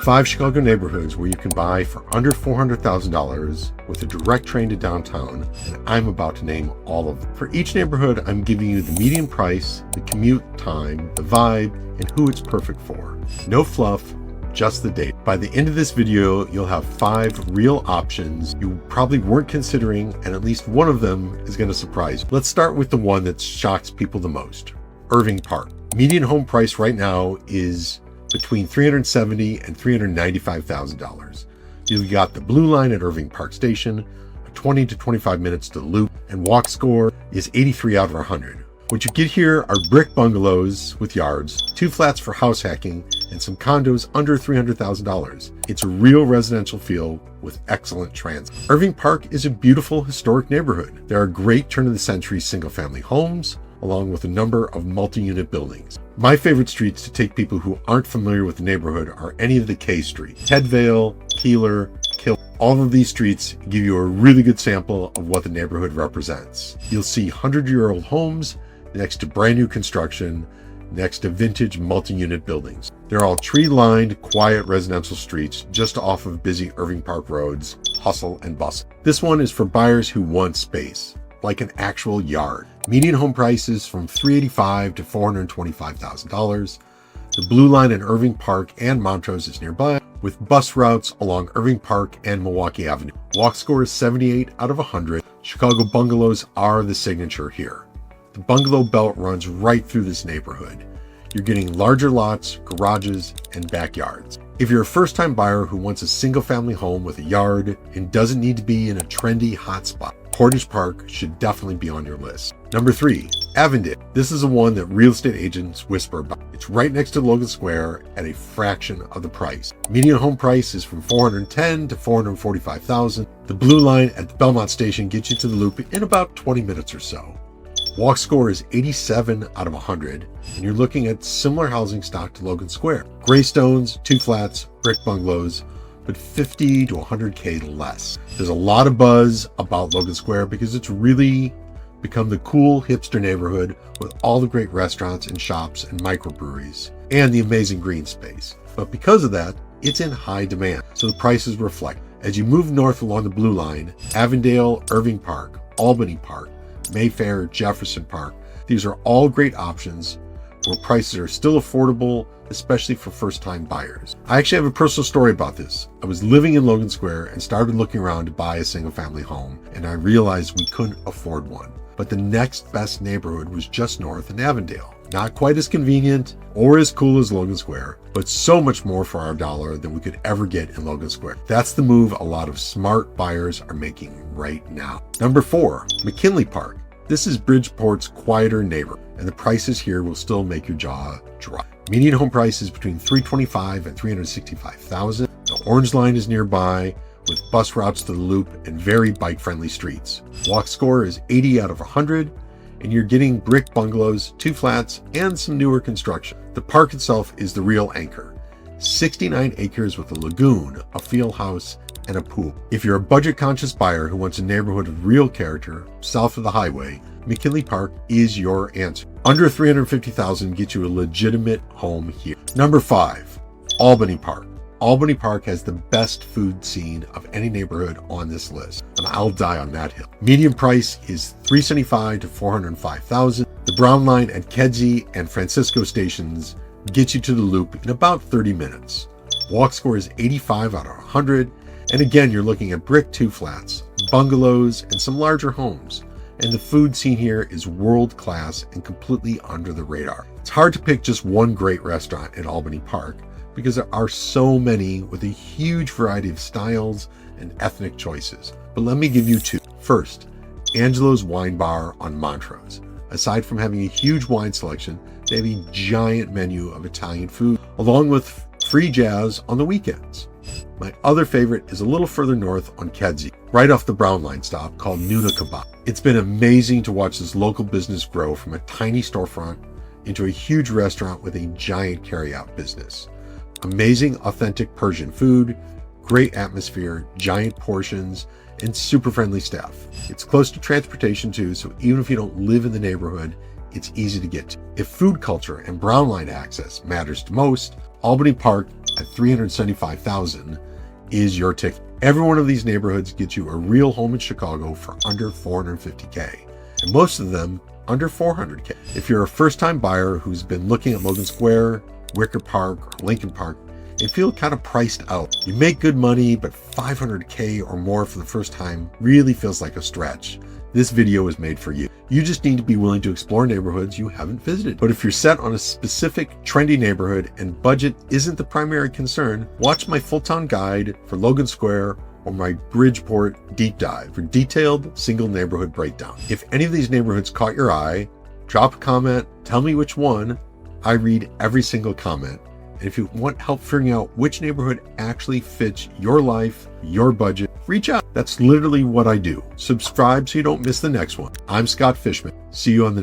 5 Chicago neighborhoods where you can buy for under $400,000 with a direct train to downtown, and I'm about to name all of them. For each neighborhood, I'm giving you the median price, the commute time, the vibe, and who it's perfect for. No fluff, just the data. By the end of this video, you'll have 5 real options you probably weren't considering, and at least one of them is going to surprise you. Let's start with the one that shocks people the most. Irving Park. Median home price right now is between $370,000 and $395,000. You've got the blue line at Irving Park Station, 20 to 25 minutes to the loop, and walk score is 83 out of 100. What you get here are brick bungalows with yards, 2 flats for house hacking, and some condos under $300,000. It's a real residential feel with excellent transit. Irving Park is a beautiful historic neighborhood. There are great turn-of-the-century single-family homes, along with a number of multi-unit buildings. My favorite streets to take people who aren't familiar with the neighborhood are any of the K streets. Headvale, Keeler, Kill. All of these streets give you a really good sample of what the neighborhood represents. You'll see 100-year-old homes next to brand new construction, next to vintage multi-unit buildings. They're all tree-lined, quiet residential streets just off of busy Irving Park roads, hustle and bustle. This one is for buyers who want space, like an actual yard. Median home prices from $385,000 to $425,000. The blue line in Irving Park and Montrose is nearby, with bus routes along Irving Park and Milwaukee Avenue. Walk score is 78 out of 100. Chicago bungalows are the signature here. The bungalow belt runs right through this neighborhood. You're getting larger lots, garages, and backyards. If you're a first-time buyer who wants a single-family home with a yard and doesn't need to be in a trendy hotspot, Portage Park should definitely be on your list. Number 3, Avondale. This is the one that real estate agents whisper about. It's right next to Logan Square at a fraction of the price. Median home price is from $410,000 to $445,000. The blue line at the Belmont station gets you to the loop in about 20 minutes or so. Walk score is 87 out of 100, and you're looking at similar housing stock to Logan Square. Gray stones, 2 flats, brick bungalows, but 50 to 100K less. There's a lot of buzz about Logan Square because it's really become the cool hipster neighborhood with all the great restaurants and shops and microbreweries and the amazing green space. But because of that, it's in high demand, so the prices reflect. As you move north along the blue line, Avondale, Irving Park, Albany Park, Mayfair, Jefferson Park, these are all great options where prices are still affordable, especially for first-time buyers. I actually have a personal story about this. I was living in Logan Square and started looking around to buy a single-family home, and I realized we couldn't afford one. But the next best neighborhood was just north in Avondale. Not quite as convenient or as cool as Logan Square, but so much more for our dollar than we could ever get in Logan Square. That's the move a lot of smart buyers are making right now. Number 4, McKinley Park. This is Bridgeport's quieter neighbor, and the prices here will still make your jaw drop. Median home price is between $325,000 and $365,000. The orange line is nearby, with bus routes to the loop and very bike-friendly streets. Walk score is 80 out of 100, and you're getting brick bungalows, 2 flats, and some newer construction. The park itself is the real anchor. 69 acres with a lagoon, a field house, and a pool. If you're a budget-conscious buyer who wants a neighborhood of real character south of the highway, McKinley Park is your answer. Under $350,000 gets you a legitimate home here. Number 5, Albany Park. Albany Park has the best food scene of any neighborhood on this list, and I'll die on that hill. Median price is $375,000 to $405,000. The brown line at Kedzie and Francisco stations gets you to the loop in about 30 minutes. Walk score is 85 out of 100, and again, you're looking at brick 2 flats, bungalows, and some larger homes. And the food scene here is world-class and completely under the radar. It's hard to pick just one great restaurant in Albany Park because there are so many with a huge variety of styles and ethnic choices. But let me give you 2. First, Angelo's Wine Bar on Montrose. Aside from having a huge wine selection, they have a giant menu of Italian food, along with free jazz on the weekends. My other favorite is a little further north on Kedzie, right off the Brown Line stop, called Nuna Kebab. It's been amazing to watch this local business grow from a tiny storefront into a huge restaurant with a giant carryout business. Amazing authentic Persian food, great atmosphere, giant portions, and super friendly staff. It's close to transportation too, so even if you don't live in the neighborhood, it's easy to get to. If food culture and Brown Line access matters to most, Albany Park at $375,000 is your ticket. Every one of these neighborhoods gets you a real home in Chicago for under $450K, and most of them under $400K. If you're a first-time buyer who's been looking at Logan Square, Wicker Park, or Lincoln Park, and feel kind of priced out, you make good money, but $500K or more for the first time really feels like a stretch, this video is made for you. You just need to be willing to explore neighborhoods you haven't visited. But if you're set on a specific trendy neighborhood and budget isn't the primary concern, watch my full-town guide for Logan Square or my Bridgeport deep dive for detailed single neighborhood breakdown. If any of these neighborhoods caught your eye, drop a comment, tell me which one. I read every single comment. And if you want help figuring out which neighborhood actually fits your life, your budget, reach out. That's literally what I do. Subscribe so you don't miss the next one. I'm Scott Fishman. See you on the